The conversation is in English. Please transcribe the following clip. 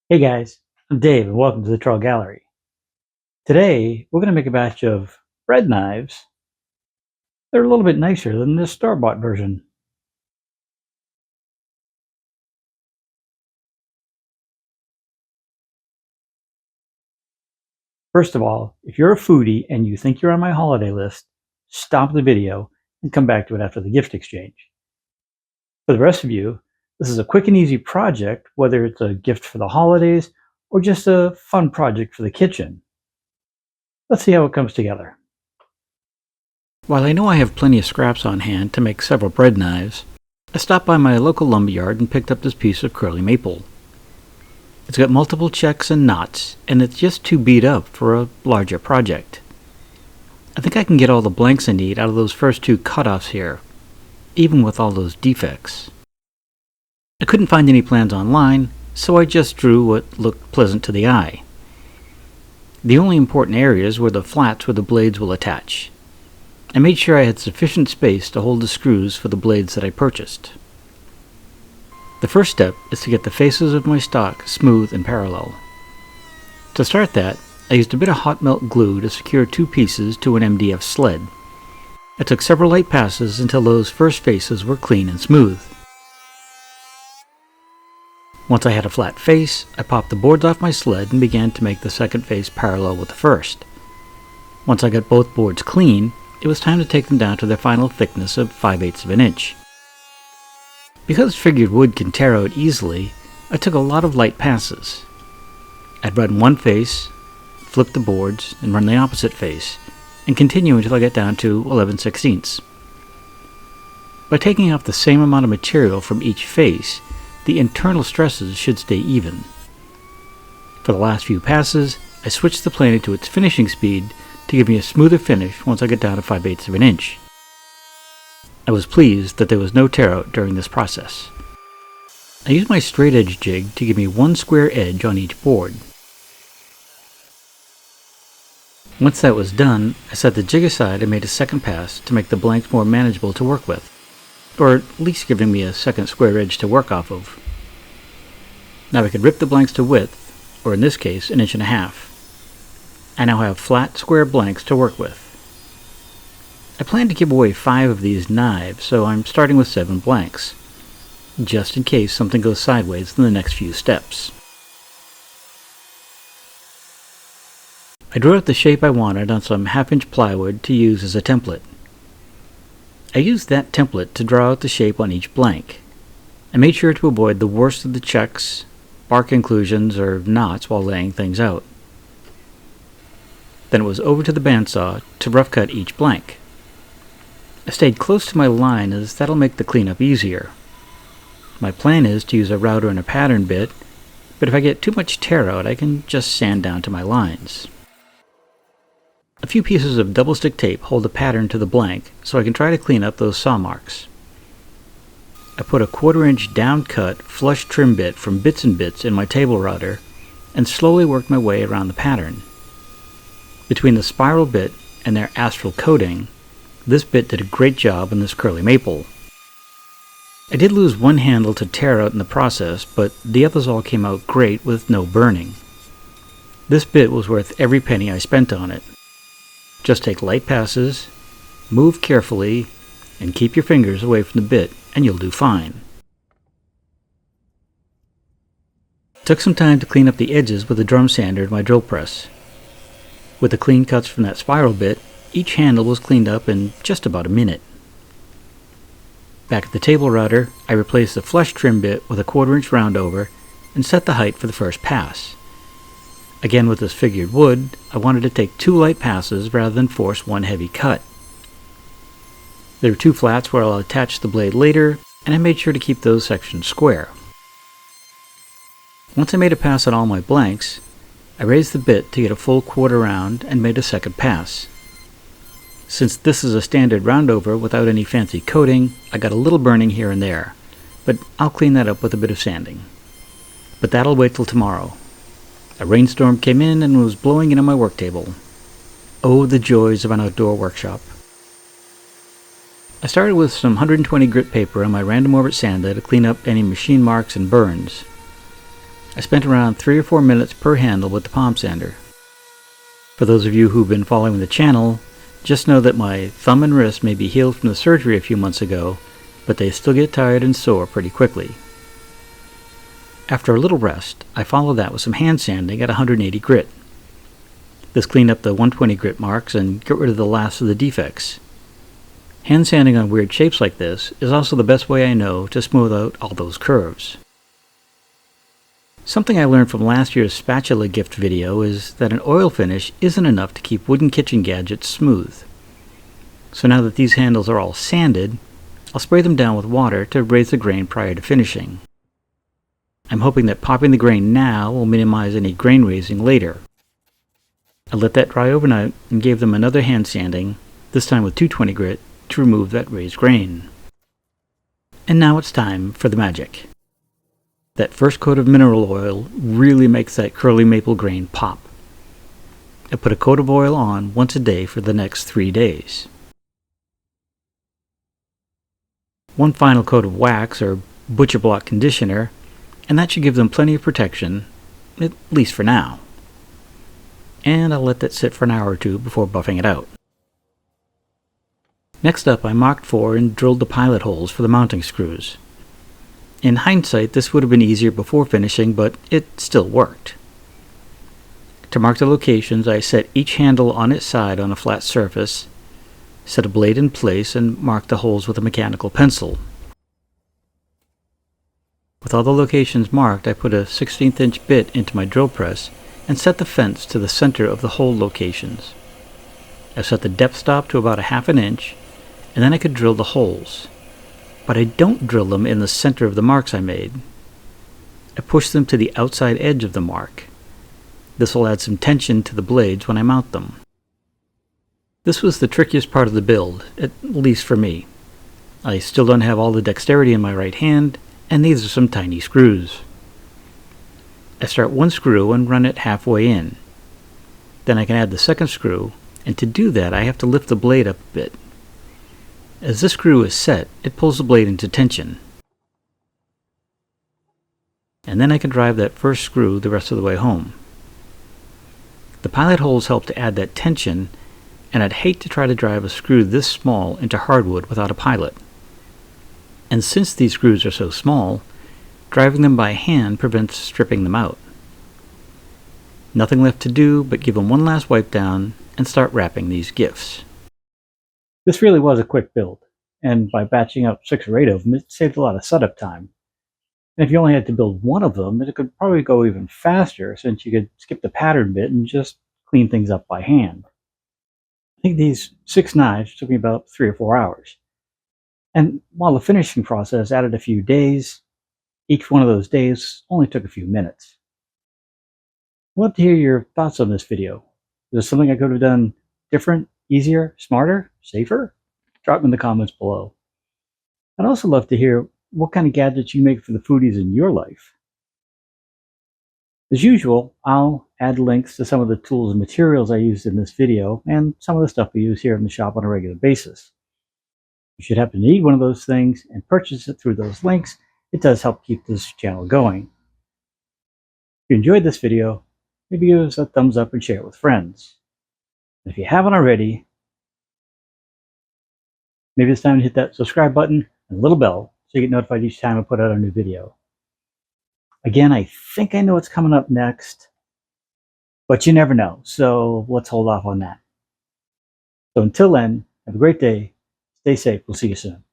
Hey guys, I'm Dave and welcome to the Trull Gallery. Today we're going to make a batch of bread knives. They're a little bit nicer than this store-bought version. First of all, if you're a foodie and you think you're on my holiday list, stop the video and come back to it after the gift exchange. For the rest of you, this is a quick and easy project, whether it's a gift for the holidays or just a fun project for the kitchen. Let's see how it comes together. While I know I have plenty of scraps on hand to make several bread knives, I stopped by my local lumberyard and picked up this piece of curly maple. It's got multiple checks and knots, and it's just too beat up for a larger project. I think I can get all the blanks I need out of those first two cutoffs here, even with all those defects. I couldn't find any plans online, so I just drew what looked pleasant to the eye. The only important areas were the flats where the blades will attach. I made sure I had sufficient space to hold the screws for the blades that I purchased. The first step is to get the faces of my stock smooth and parallel. To start that, I used a bit of hot melt glue to secure two pieces to an MDF sled. I took several light passes until those first faces were clean and smooth. Once I had a flat face, I popped the boards off my sled and began to make the second face parallel with the first. Once I got both boards clean, it was time to take them down to their final thickness of 5/8 of an inch. Because figured wood can tear out easily, I took a lot of light passes. I'd run one face, flip the boards, and run the opposite face, and continue until I get down to 11/16. By taking off the same amount of material from each face, the internal stresses should stay even. For the last few passes, I switched the planer to its finishing speed to give me a smoother finish once I got down to 5/8 of an inch. I was pleased that there was no tear out during this process. I used my straight edge jig to give me one square edge on each board. Once that was done, I set the jig aside and made a second pass to make the blanks more manageable to work with, or at least giving me a second square edge to work off of. Now I could rip the blanks to width, or in this case, 1.5 inches. I now have flat, square blanks to work with. I plan to give away 5 of these knives, so I'm starting with 7 blanks, just in case something goes sideways in the next few steps. I drew out the shape I wanted on some 1/2-inch plywood to use as a template. I used that template to draw out the shape on each blank. I made sure to avoid the worst of the checks, bark inclusions, or knots while laying things out. Then it was over to the bandsaw to rough cut each blank. I stayed close to my line as that'll make the cleanup easier. My plan is to use a router and a pattern bit, but if I get too much tear out, I can just sand down to my lines. A few pieces of double stick tape hold the pattern to the blank, so I can try to clean up those saw marks. I put a 1/4 inch down cut flush trim bit from Bits and Bits in my table router and slowly worked my way around the pattern. Between the spiral bit and their astral coating, this bit did a great job on this curly maple. I did lose one handle to tear out in the process, but the others all came out great with no burning. This bit was worth every penny I spent on it. Just take light passes, move carefully, and keep your fingers away from the bit, and you'll do fine. Took some time to clean up the edges with a drum sander in my drill press. With the clean cuts from that spiral bit, each handle was cleaned up in just about a minute. Back at the table router, I replaced the flush trim bit with a 1/4 inch roundover and set the height for the first pass. Again with this figured wood, I wanted to take 2 light passes rather than force one heavy cut. There are 2 flats where I'll attach the blade later, and I made sure to keep those sections square. Once I made a pass on all my blanks, I raised the bit to get a full 1/4 round and made a second pass. Since this is a standard roundover without any fancy coating, I got a little burning here and there, but I'll clean that up with a bit of sanding. But that'll wait till tomorrow. A rainstorm came in and was blowing in on my work table. Oh, the joys of an outdoor workshop. I started with some 120 grit paper on my random orbit sander to clean up any machine marks and burns. I spent around 3 or 4 minutes per handle with the palm sander. For those of you who've been following the channel, just know that my thumb and wrist may be healed from the surgery a few months ago, but they still get tired and sore pretty quickly. After a little rest, I followed that with some hand sanding at 180 grit. This cleaned up the 120 grit marks and got rid of the last of the defects. Hand sanding on weird shapes like this is also the best way I know to smooth out all those curves. Something I learned from last year's spatula gift video is that an oil finish isn't enough to keep wooden kitchen gadgets smooth. So now that these handles are all sanded, I'll spray them down with water to raise the grain prior to finishing. I'm hoping that popping the grain now will minimize any grain raising later. I let that dry overnight and gave them another hand sanding, this time with 220 grit, to remove that raised grain. And now it's time for the magic. That first coat of mineral oil really makes that curly maple grain pop. I put a coat of oil on once a day for the next 3 days. One final coat of wax or butcher block conditioner, and that should give them plenty of protection, at least for now. And I'll let that sit for an hour or two before buffing it out. Next up, I marked for and drilled the pilot holes for the mounting screws. In hindsight, this would have been easier before finishing, but it still worked. To mark the locations, I set each handle on its side on a flat surface, set a blade in place, and marked the holes with a mechanical pencil. With all the locations marked, I put a 1/16 inch bit into my drill press and set the fence to the center of the hole locations. I set the depth stop to about 1/2 inch, and then I could drill the holes. But I don't drill them in the center of the marks I made. I push them to the outside edge of the mark. This will add some tension to the blades when I mount them. This was the trickiest part of the build, at least for me. I still don't have all the dexterity in my right hand, and these are some tiny screws. I start one screw and run it halfway in. Then I can add the second screw, and to do that I have to lift the blade up a bit. As this screw is set, it pulls the blade into tension. And then I can drive that first screw the rest of the way home. The pilot holes help to add that tension, and I'd hate to try to drive a screw this small into hardwood without a pilot. And since these screws are so small, driving them by hand prevents stripping them out. Nothing left to do but give them one last wipe down and start wrapping these gifts. This really was a quick build, and by batching up 6 or 8 of them, it saved a lot of setup time. And if you only had to build one of them, it could probably go even faster since you could skip the pattern bit and just clean things up by hand. I think these 6 knives took me about 3 or 4 hours. And while the finishing process added a few days, each one of those days only took a few minutes. I'd love to hear your thoughts on this video. Is there something I could have done different, easier, smarter, safer? Drop them in the comments below. I'd also love to hear what kind of gadgets you make for the foodies in your life. As usual, I'll add links to some of the tools and materials I used in this video and some of the stuff we use here in the shop on a regular basis. If you should happen to need one of those things and purchase it through those links, it does help keep this channel going. If you enjoyed this video, maybe give us a thumbs up and share it with friends. And if you haven't already, maybe it's time to hit that subscribe button and the little bell so you get notified each time I put out a new video. Again, I think I know what's coming up next, but you never know, so let's hold off on that. So until then, have a great day, stay safe, we'll see you soon.